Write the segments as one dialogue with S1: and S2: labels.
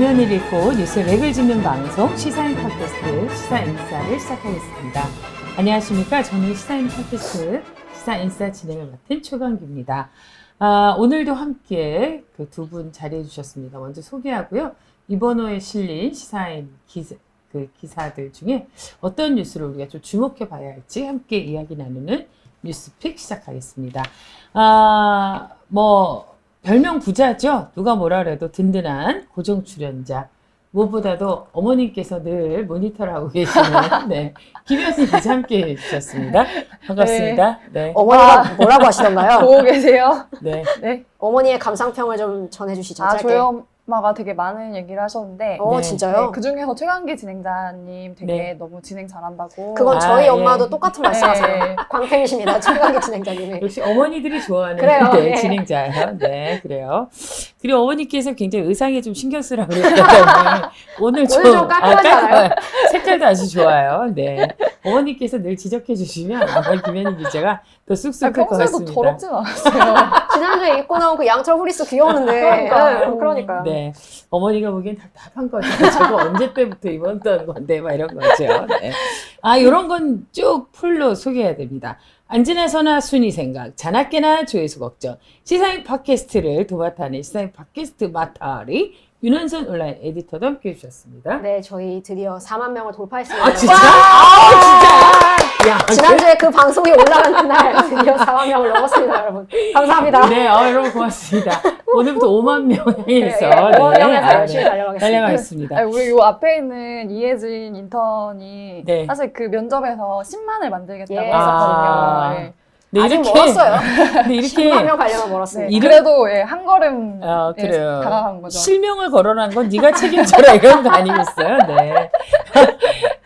S1: 이면을 읽고 뉴스 렉을 짚는 방송 시사인 팟캐스트 시사인싸를 시작하겠습니다. 안녕하십니까. 저는 시사인 팟캐스트 시사인싸 진행을 맡은 최강규입니다. 오늘도 함께 그 두 분 자리해 주셨습니다. 먼저 소개하고요. 이번 호에 실린 시사인 기사들 중에 어떤 뉴스를 우리가 좀 주목해 봐야 할지 함께 이야기 나누는 뉴스픽 시작하겠습니다. 별명 부자죠. 누가 뭐라 그래도 든든한 고정 출연자. 무엇보다도 어머님께서 늘 모니터를 하고 계시는 김현희 기자 함께 해주셨습니다. 반갑습니다. 네.
S2: 어머니가 뭐라고 하시던가요?
S3: 보고 계세요?
S1: 네.
S3: 네.
S2: 어머니의 감상평을 좀 전해주시죠. 짧게.
S3: 저희 엄마가 되게 많은 얘기를 하셨는데
S2: 네. 진짜요?
S3: 네, 그중에서 최강기 진행자님 되게
S1: 네.
S3: 너무 진행 잘한다고.
S2: 그건 저희 엄마도 똑같은
S3: 네.
S2: 말씀하세요. 광팬이십니다. 최강기 진행자님이.
S1: 역시 어머니들이 좋아하는
S2: 그래요. 네.
S1: 진행자예요. 네, 그래요. 그리고 어머니께서 굉장히 의상에 좀 신경 쓰라고 그랬더니 오늘 좀
S2: 깔끔하잖아요.
S1: 색깔도 아주 좋아요. 네. 어머니께서 늘 지적해 주시면 아마 김현희 기자가 더 쑥쑥할 것
S3: 평소에도
S1: 같습니다.
S3: 더럽진 않았어요.
S2: 지난주에 입고 나온 그 양철 후리스 귀여웠는데. 그러니까요.
S1: 네. 어머니가 보기엔 답답한 거죠. 저거 언제 때부터 입었던 건데, 막 이런 거죠. 네. 요런 건 쭉 풀로 소개해야 됩니다. 안지나 선화 순위 생각, 자나깨나 조회수 걱정, 시사인 팟캐스트를 도맡아낸 시사인 팟캐스트 마타리, 윤은선 온라인 에디터도 함께 해주셨습니다.
S2: 네, 저희 드디어 4만 명을 돌파했습니다.
S1: 진짜? 진짜? 야,
S2: 지난주에 그 방송이 올라가는 날 드디어 4만 명을 넘었습니다, 여러분. 감사합니다.
S1: 네, 여러분 고맙습니다. 오늘부터 5만 명 향해서
S2: 5만 명에서 열심히 달려가겠습니다.
S1: 달려가겠습니다.
S3: 우리 요 앞에 있는 이혜진 인턴이
S1: 네.
S3: 사실 그 면접에서 10만을 만들겠다고
S2: 예.
S3: 했었거든요. 네.
S1: 네,
S2: 아직 멀었어요.
S1: 근데 이렇게
S2: 10만 명 가려면 멀었어요.
S3: 네. 그래도 한 걸음
S1: 그래요.
S3: 다가간 거죠.
S1: 실명을 거론한 건 네가 책임져라 이런 거 아니겠어요? 네.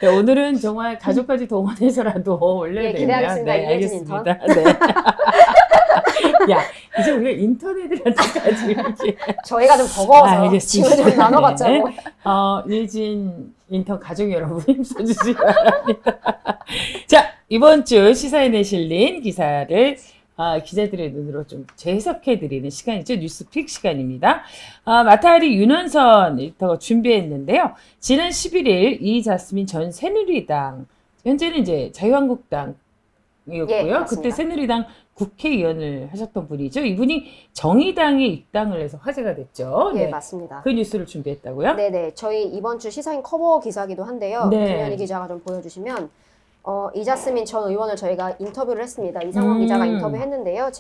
S1: 네, 오늘은 정말 가족까지 동원해서라도 올려야 되면
S2: 기대하겠습니다. 이혜진
S1: 알겠습니다. 네. 야, 이제 우리가 인터넷들한테까지 이렇게
S2: 저희가 좀 버거워서
S1: 알겠습니다.
S2: 짐을 좀 나눠봤자고.
S1: 네. 이혜진 인턴 가족 여러분 힘써주시기 바랍니다. 자, 이번 주 시사인에 실린 기사를 기자들의 눈으로 좀 재해석해드리는 시간이죠. 뉴스픽 시간입니다. 마타리 윤원선 에디터가 준비했는데요. 지난 11일 이자스민 전 새누리당, 현재는 이제 자유한국당이었고요.
S2: 예,
S1: 그때 새누리당 국회의원을 하셨던 분이죠. 이분이 정의당에 입당을 해서 화제가 됐죠.
S2: 예,
S1: 네.
S2: 맞습니다.
S1: 그 뉴스를 준비했다고요?
S2: 네네. 저희 이번 주 시사인 커버 기사기도 한데요.
S1: 네.
S2: 김현희 기자가 좀 보여주시면 이자스민 전 의원을 저희가 인터뷰를 했습니다. 이상원 기자가 인터뷰했는데요.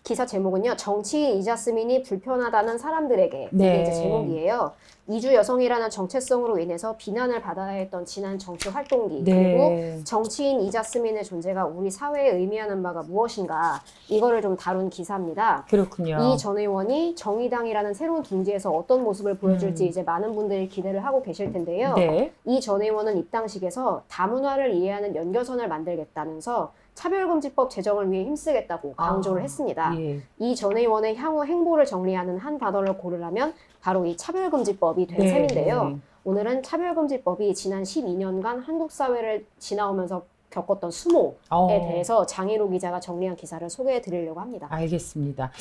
S2: 기사 제목은요. 정치인 이자스민이 불편하다는 사람들에게.
S1: 네.
S2: 이게 이제 제목이에요. 이주 여성이라는 정체성으로 인해서 비난을 받아야 했던 지난 정치 활동기.
S1: 네.
S2: 그리고 정치인 이자스민의 존재가 우리 사회에 의미하는 바가 무엇인가. 이거를 좀 다룬 기사입니다.
S1: 그렇군요.
S2: 이 전 의원이 정의당이라는 새로운 둥지에서 어떤 모습을 보여줄지 이제 많은 분들이 기대를 하고 계실 텐데요.
S1: 네.
S2: 이 전 의원은 입당식에서 다문화를 이해하는 연결선을 만들겠다면서 차별금지법 제정을 위해 힘쓰겠다고 강조를 했습니다.
S1: 예.
S2: 이 전 의원의 향후 행보를 정리하는 한 단어를 고르라면 바로 이 차별금지법이 된 셈인데요. 오늘은 차별금지법이 지난 12년간 한국 사회를 지나오면서 겪었던 수모에 대해서 장희로 기자가 정리한 기사를 소개해 드리려고 합니다.
S1: 알겠습니다.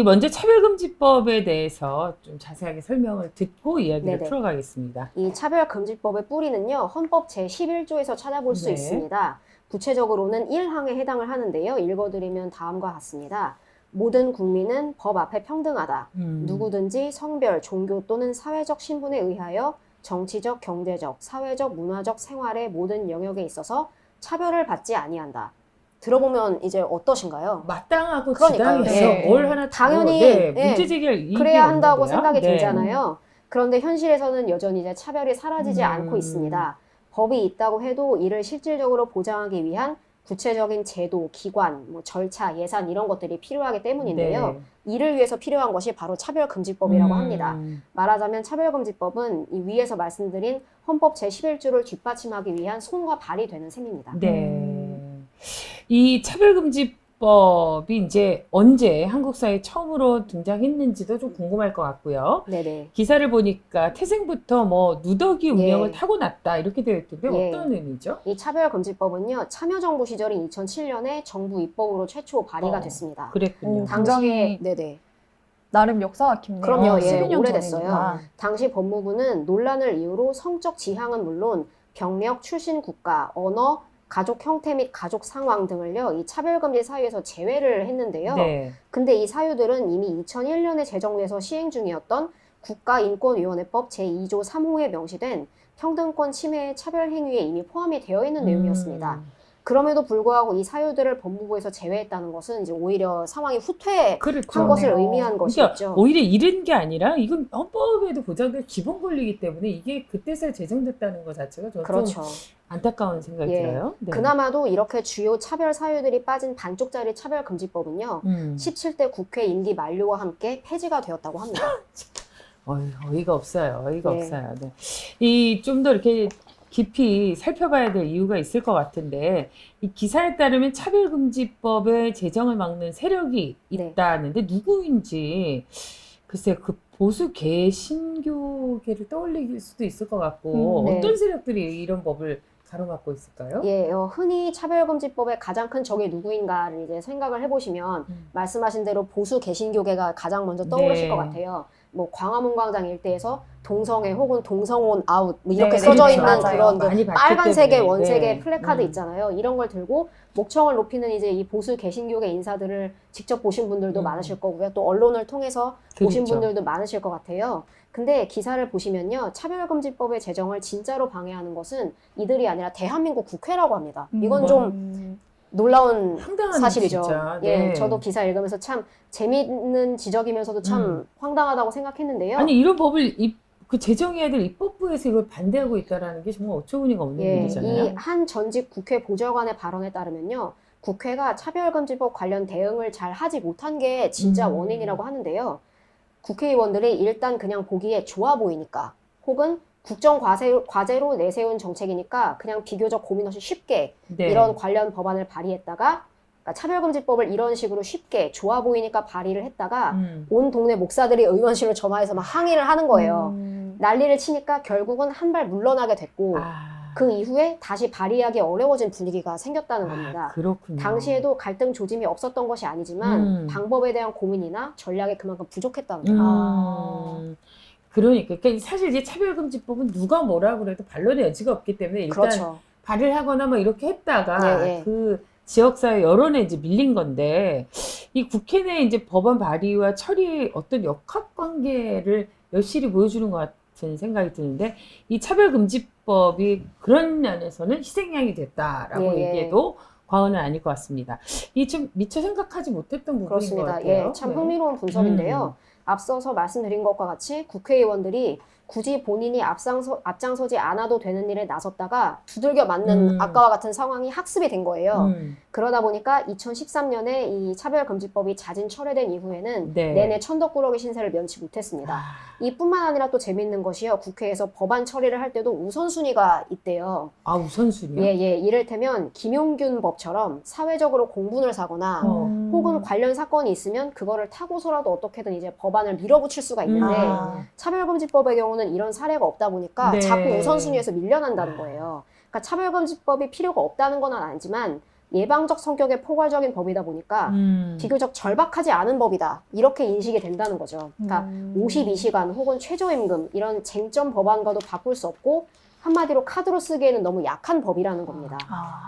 S1: 먼저 차별금지법에 대해서 좀 자세하게 설명을 듣고 이야기를 풀어가겠습니다.
S2: 이 차별금지법의 뿌리는요. 헌법 제11조에서 찾아볼 수 있습니다. 구체적으로는 1항에 해당을 하는데요. 읽어드리면 다음과 같습니다. 모든 국민은 법 앞에 평등하다. 누구든지 성별, 종교 또는 사회적 신분에 의하여 정치적, 경제적, 사회적, 문화적 생활의 모든 영역에 있어서 차별을 받지 아니한다. 들어보면 이제 어떠신가요?
S1: 마땅하고
S2: 그러니까요.
S1: 지당해서
S2: 네.
S1: 뭘 하나
S2: 당연히
S1: 문제 제기할 이익이
S2: 그래야 한다고
S1: 없는데요?
S2: 생각이
S1: 네.
S2: 들잖아요. 그런데 현실에서는 여전히 이제 차별이 사라지지 않고 있습니다. 법이 있다고 해도 이를 실질적으로 보장하기 위한 구체적인 제도, 기관, 절차, 예산 이런 것들이 필요하기 때문인데요.
S1: 네.
S2: 이를 위해서 필요한 것이 바로 차별금지법이라고 합니다. 말하자면 차별금지법은 이 위에서 말씀드린 헌법 제11조를 뒷받침하기 위한 손과 발이 되는 셈입니다.
S1: 네. 이 차별금지법이 이제 언제 한국 사회에 처음으로 등장했는지도 좀 궁금할 것 같고요.
S2: 네네.
S1: 기사를 보니까 태생부터 누더기 운영을
S2: 예.
S1: 타고났다 이렇게 되어 있던데
S2: 예.
S1: 어떤 의미죠?
S2: 이 차별금지법은요, 참여정부 시절인 2007년에 정부 입법으로 최초 발의가 됐습니다.
S1: 그랬군요.
S2: 당시에 네네.
S3: 나름 역사가 깊네요.
S2: 그럼요. 예,
S3: 12년
S2: 오래됐어요.
S3: 전이니까.
S2: 당시 법무부는 논란을 이유로 성적 지향은 물론 경력, 출신 국가, 언어, 가족 형태 및 가족 상황 등을요, 이 차별금지 사유에서 제외를 했는데요.
S1: 네.
S2: 근데 이 사유들은 이미 2001년에 제정돼서 시행 중이었던 국가인권위원회법 제2조 3호에 명시된 평등권 침해 차별 행위에 이미 포함이 되어 있는 내용이었습니다. 그럼에도 불구하고 이 사유들을 법무부에서 제외했다는 것은 이제 오히려 상황이 후퇴한
S1: 그렇죠.
S2: 것을
S3: 그러네요.
S2: 의미한
S1: 그러니까
S2: 것이죠.
S1: 오히려 잃은 게 아니라 이건 헌법에도 보장된 기본 권리이기 때문에 이게 그때서야 제정됐다는 것 자체가 저는 좀
S2: 그렇죠.
S1: 안타까운 생각이
S2: 예.
S1: 들어요. 네.
S2: 그나마도 이렇게 주요 차별 사유들이 빠진 반쪽짜리 차별금지법은요. 17대 국회 임기 만료와 함께 폐지가 되었다고 합니다.
S1: 어이가 없어요. 어이가
S2: 네.
S1: 없어요. 네. 이 좀 더 이렇게 깊이 살펴봐야 될 이유가 있을 것 같은데 이 기사에 따르면 차별금지법의 제정을 막는 세력이
S2: 네.
S1: 있다는데 누구인지 글쎄 그 보수 개신교계를 떠올릴 수도 있을 것 같고
S2: 네.
S1: 어떤 세력들이 이런 법을 가로막고 있을까요?
S2: 예, 흔히 차별금지법의 가장 큰 적이 누구인가를 이제 생각을 해보시면 말씀하신 대로 보수 개신교계가 가장 먼저 떠오르실
S1: 네.
S2: 것 같아요. 뭐 광화문 광장 일대에서 동성애 혹은 동성혼 아웃 뭐 이렇게
S3: 네,
S2: 써져
S3: 그렇죠.
S2: 있는
S3: 맞아요.
S2: 그런 그
S1: 많이 봤기
S2: 빨간색의
S1: 때문에.
S2: 원색의
S1: 네.
S2: 플래카드 있잖아요. 이런 걸 들고 목청을 높이는 이제 이 보수 개신교계 인사들을 직접 보신 분들도 많으실 거고요. 또 언론을 통해서 보신
S1: 그렇죠.
S2: 분들도 많으실 것 같아요. 근데 기사를 보시면요. 차별금지법의 제정을 진짜로 방해하는 것은 이들이 아니라 대한민국 국회라고 합니다. 이건 좀 놀라운
S1: 황당한
S2: 사실이죠.
S1: 진짜.
S2: 예,
S1: 네.
S2: 저도 기사 읽으면서 참 재미있는 지적이면서도 참 황당하다고 생각했는데요.
S1: 아니 이런 법을 그 제정해야 될 입법부에서 이걸 반대하고 있다라는 게 정말 어처구니가 없는
S2: 예,
S1: 일이잖아요.
S2: 이 한 전직 국회 보좌관의 발언에 따르면요. 국회가 차별금지법 관련 대응을 잘 하지 못한 게 진짜 원인이라고 하는데요. 국회의원들이 일단 그냥 보기에 좋아 보이니까 혹은 국정 과제로 내세운 정책이니까 그냥 비교적 고민 없이 쉽게
S1: 네.
S2: 이런 관련 법안을 발의했다가 그러니까 차별금지법을 이런 식으로 쉽게 좋아 보이니까 발의를 했다가 온 동네 목사들이 의원실을 점화해서 막 항의를 하는 거예요. 난리를 치니까 결국은 한 발 물러나게 됐고 그 이후에 다시 발의하기 어려워진 분위기가 생겼다는 겁니다.
S1: 그렇군요.
S2: 당시에도 갈등 조짐이 없었던 것이 아니지만 방법에 대한 고민이나 전략이 그만큼 부족했다는 거예요.
S1: 그러니까 사실 이제 차별금지법은 누가 뭐라 그래도 반론의 여지가 없기 때문에 일단
S2: 그렇죠.
S1: 발의를 하거나 뭐 이렇게 했다가
S2: 예, 예.
S1: 그 지역사회 여론에 이제 밀린 건데 이 국회 내 이제 법안 발의와 처리의 어떤 역학관계를 여실히 보여주는 것 같은 생각이 드는데 이 차별금지법이 그런 면에서는 희생양이 됐다라고
S2: 예, 예.
S1: 얘기해도 과언은 아닐 것 같습니다. 이 좀 미처 생각하지 못했던 부분인 것
S2: 그렇습니다.
S1: 같아요.
S2: 예, 참
S1: 네.
S2: 흥미로운 분석인데요. 앞서서 말씀드린 것과 같이 국회의원들이 굳이 본인이 앞장서지 않아도 되는 일에 나섰다가 두들겨 맞는 아까와 같은 상황이 학습이 된 거예요. 그러다 보니까 2013년에 이 차별금지법이 자진 철회된 이후에는
S1: 네.
S2: 내내 천덕꾸러기 신세를 면치 못했습니다. 이뿐만 아니라 또 재밌는 것이요. 국회에서 법안 처리를 할 때도 우선순위가 있대요.
S1: 아, 우선순위요?
S2: 예, 예. 이를테면 김용균 법처럼 사회적으로 공분을 사거나 혹은 관련 사건이 있으면 그거를 타고서라도 어떻게든 이제 법안을 밀어붙일 수가 있는데 차별금지법의 경우는 이런 사례가 없다 보니까
S1: 네.
S2: 자꾸 우선순위에서 밀려난다는 거예요. 그러니까 차별금지법이 필요가 없다는 건 아니지만 예방적 성격의 포괄적인 법이다 보니까 비교적 절박하지 않은 법이다. 이렇게 인식이 된다는 거죠. 그러니까 52시간 혹은 최저임금 이런 쟁점 법안과도 바꿀 수 없고 한마디로 카드로 쓰기에는 너무 약한 법이라는 겁니다.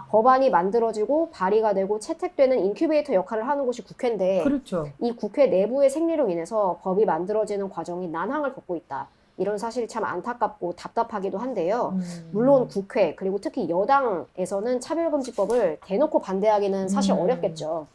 S2: 법안이 만들어지고 발의가 되고 채택되는 인큐베이터 역할을 하는 곳이 국회인데
S1: 그렇죠.
S2: 이 국회 내부의 생리로 인해서 법이 만들어지는 과정이 난항을 겪고 있다. 이런 사실이 참 안타깝고 답답하기도 한데요. 물론 국회 그리고 특히 여당에서는 차별금지법을 대놓고 반대하기는 사실 어렵겠죠.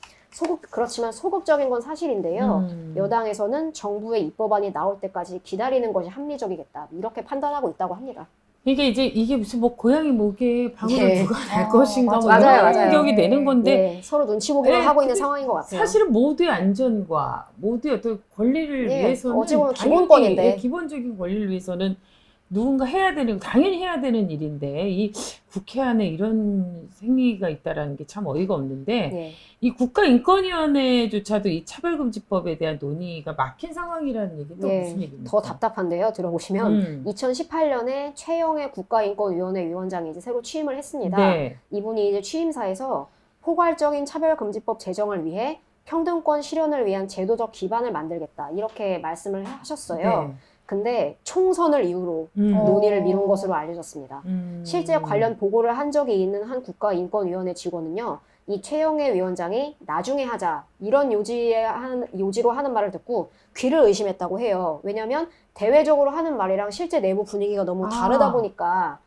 S2: 그렇지만 소극적인 건 사실인데요. 여당에서는 정부의 입법안이 나올 때까지 기다리는 것이 합리적이겠다. 이렇게 판단하고 있다고 합니다.
S1: 이게 무슨 뭐 고양이 목에 방울을
S2: 예.
S1: 누가 날 것인가 뭐
S2: 맞아요,
S1: 이런
S2: 맞아요.
S1: 공격이 되는 건데
S2: 예, 서로 눈치 보기만
S1: 네,
S2: 하고 있는
S1: 근데
S2: 상황인 것 같아요.
S1: 사실은 모두의 안전과 모두의 어떤 권리를
S2: 예,
S1: 위해서는
S2: 어찌 보면
S1: 당연히
S2: 기본권인데.
S1: 기본적인 권리를 위해서는 누군가 당연히 해야 되는 일인데 이 국회 안에 이런 생리가 있다라는 게 참 어이가 없는데
S2: 예.
S1: 이 국가인권위원회조차도 이 차별금지법에 대한 논의가 막힌 상황이라는 얘기 또
S2: 예,
S1: 무슨 얘기입니까?
S2: 더 답답한데요. 들어보시면 2018년에 최영애 국가인권위원회 위원장이 이제 새로 취임을 했습니다.
S1: 네.
S2: 이분이 이제 취임사에서 포괄적인 차별금지법 제정을 위해 평등권 실현을 위한 제도적 기반을 만들겠다. 이렇게 말씀을 하셨어요.
S1: 네.
S2: 근데 총선을 이유로 논의를 미룬 것으로 알려졌습니다. 실제 관련 보고를 한 적이 있는 한 국가인권위원회 직원은요, 이 최영애 위원장이 나중에 하자 이런 요지로 하는 말을 듣고 귀를 의심했다고 해요. 왜냐하면 대외적으로 하는 말이랑 실제 내부 분위기가 너무 다르다 보니까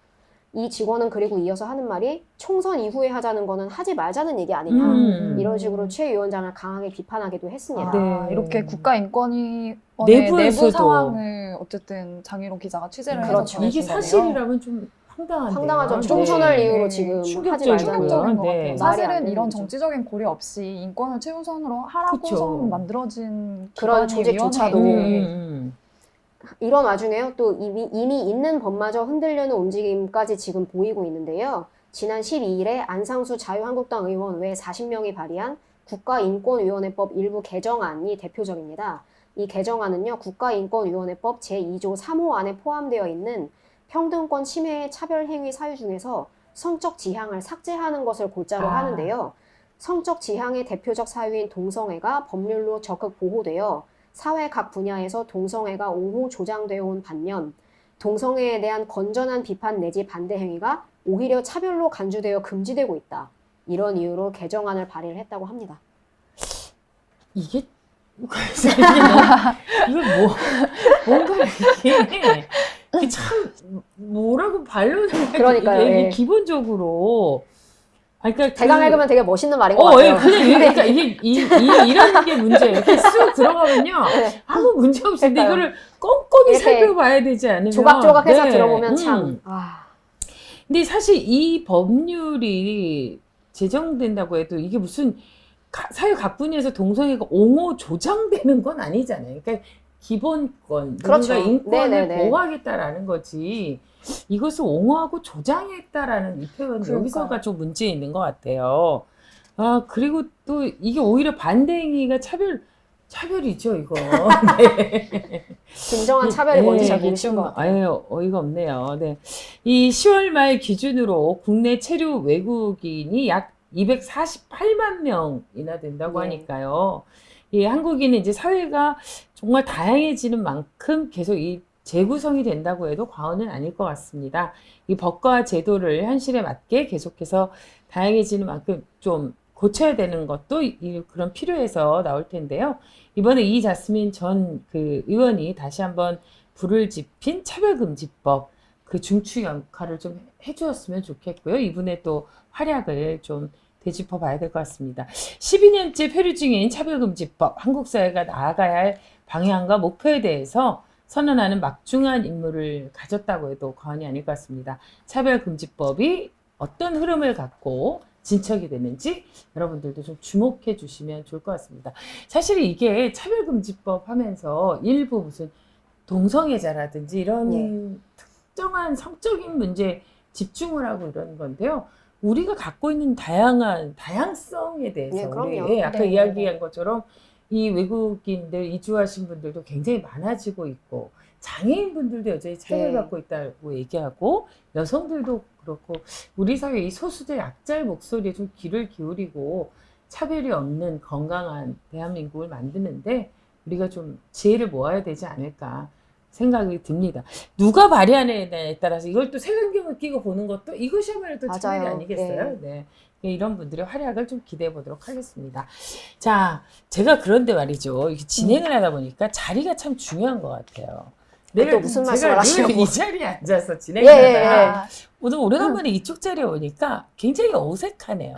S2: 이 직원은 그리고 이어서 하는 말이 총선 이후에 하자는 거는 하지 말자는 얘기 아니냐. 이런 식으로 최 위원장을 강하게 비판하기도 했습니다.
S3: 아, 이렇게 국가인권위원회
S1: 내부에서도.
S3: 내부 상황을 어쨌든 장희롱 기자가 취재를 해서
S2: 그렇죠.
S3: 전해준
S1: 이게
S3: 거네요.
S1: 사실이라면 좀 황당한데요.
S2: 황당하죠. 총선을
S1: 네.
S2: 이유로
S3: 네.
S2: 지금 하지
S1: 충격적이고요.
S2: 말자는
S3: 충격적인 것
S1: 네.
S3: 같아요.
S2: 말이 안
S3: 사실은
S2: 되는
S3: 이런
S2: 거죠.
S3: 정치적인 고려 없이 인권을 최우선으로 하라고서
S1: 그쵸.
S3: 만들어진
S2: 그런
S3: 기관이
S2: 조직조차도
S3: 위원회인데
S2: 이런 와중에요. 또 이미 있는 법마저 흔들려는 움직임까지 지금 보이고 있는데요. 지난 12일에 안상수 자유한국당 의원 외 40명이 발의한 국가인권위원회법 일부 개정안이 대표적입니다. 이 개정안은요, 국가인권위원회법 제2조 3호 안에 포함되어 있는 평등권 침해의 차별행위 사유 중에서 성적 지향을 삭제하는 것을 골자로 하는데요. 성적 지향의 대표적 사유인 동성애가 법률로 적극 보호되어 사회 각 분야에서 동성애가 옹호 조장되어 온 반면 동성애에 대한 건전한 비판 내지 반대 행위가 오히려 차별로 간주되어 금지되고 있다. 이런 이유로 개정안을 발의를 했다고 합니다.
S1: 이게 뭔가 이게 참 뭐라고 반론을
S2: 그러니까요,
S1: 이게
S2: 예.
S1: 기본적으로 그러니까
S2: 대강 읽으면 되게 멋있는 말인 것
S1: 예,
S2: 같아요.
S1: 그냥 그러니까 이게 이런 게 문제예요. 이렇게 쑥 들어가면요
S2: 네.
S1: 아무 문제 없이 근데
S2: 그러니까요.
S1: 이거를 꼼꼼히
S2: 이렇게
S1: 살펴봐야 되지 않으면
S2: 조각조각해서
S1: 네.
S2: 들어보면 참
S1: 근데 사실 이 법률이 제정된다고 해도 이게 무슨 사회 각 분야에서 동성애가 옹호 조장되는 건 아니잖아요. 그러니까 기본권,
S2: 그렇죠.
S1: 누군가 인권을
S2: 네네네.
S1: 보호하겠다라는 거지. 이것을 옹호하고 조장했다라는 이 표현
S3: 그러니까요.
S1: 여기서가 좀 문제 있는 것 같아요. 그리고 또 이게 오히려 반대 행위가 차별이죠, 이거. 네.
S2: 진정한 차별이 뭔지 잘 모르시는 것 같아요.
S1: 아유, 어이가 없네요. 네. 이 10월 말 기준으로 국내 체류 외국인이 약 248만 명이나 된다고
S2: 네.
S1: 하니까요. 이 한국인은 이제 사회가 정말 다양해지는 만큼 계속 이 재구성이 된다고 해도 과언은 아닐 것 같습니다. 이 법과 제도를 현실에 맞게 계속해서 다양해지는 만큼 좀 고쳐야 되는 것도 그런 필요해서 나올 텐데요. 이번에 이자스민 전 그 의원이 다시 한번 불을 지핀 차별금지법 그 중추 역할을 좀 해주었으면 좋겠고요. 이분의 또 활약을 좀 되짚어 봐야 될 것 같습니다. 12년째 표류 중인 차별금지법, 한국 사회가 나아가야 할 방향과 목표에 대해서 선언하는 막중한 임무를 가졌다고 해도 과언이 아닐 것 같습니다. 차별금지법이 어떤 흐름을 갖고 진척이 되는지 여러분들도 좀 주목해 주시면 좋을 것 같습니다. 사실 이게 차별금지법 하면서 일부 무슨 동성애자라든지 이런 특정한 성적인 문제에 집중을 하고 이러는 건데요. 우리가 갖고 있는 다양성에 대해서
S2: 네, 그럼요.
S1: 우리 아까
S3: 네,
S1: 이야기한 것처럼 이 외국인들 이주하신 분들도 굉장히 많아지고 있고 장애인분들도 여전히 차별받고 있다고 얘기하고 여성들도 그렇고 우리 사회 이 소수자 약자의 목소리에 좀 귀를 기울이고 차별이 없는 건강한 대한민국을 만드는데 우리가 좀 지혜를 모아야 되지 않을까 생각이 듭니다. 누가 발의하느냐에 따라서 이걸 또 색안경을 끼고 보는 것도 이것이야말로 또 차별이
S2: 맞아요.
S1: 아니겠어요? 네. 이런 분들의 활약을 좀 기대해 보도록 하겠습니다. 자, 제가 그런데 말이죠. 이렇게 진행을 하다 보니까 자리가 참 중요한 것 같아요.
S2: 또 무슨 말씀을 하시려고.
S1: 이 자리에 앉아서 진행을
S2: 예.
S1: 하다가 오늘 오래간만에 이쪽 자리에 오니까 굉장히 어색하네요.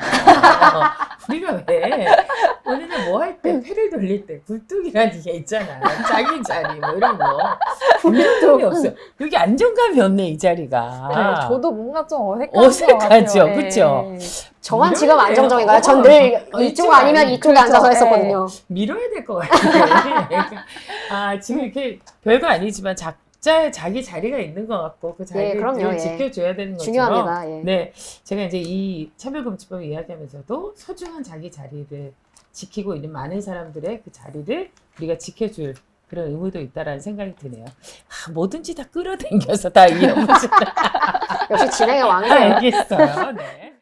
S1: 우리가 왜 우리는 뭐 할 때 패를 돌릴 때 굴뚝이라는 게 있잖아. 자기 자리 뭐 이런 거. 굴뚝이 없어요. 여기 안정감이 없네 이 자리가.
S3: 네, 저도 뭔가 좀
S1: 어색하죠,
S3: 것 같아요.
S1: 그쵸?
S2: 저만
S1: 밀어야
S2: 지금
S1: 돼요.
S2: 안정적인가요? 전 늘 이쪽 아니면 이쪽에
S3: 그렇죠.
S2: 앉아서 했었거든요.
S1: 밀어야 될 것 같아요. 지금 이렇게 별거 아니지만 자기 자리가 있는 것 같고 그 자리를
S2: 그럼요.
S1: 지켜줘야 되는 것처럼
S2: 중요합니다. 예.
S1: 네, 제가 이제 이 차별금지법 이야기하면서도 소중한 자기 자리를 지키고 있는 많은 사람들의 그 자리를 우리가 지켜줄 그런 의무도 있다라는 생각이 드네요. 뭐든지 다 끌어당겨서 다 이어보시다.
S2: 역시 진행의 왕이에요.
S1: 알겠어요. 네.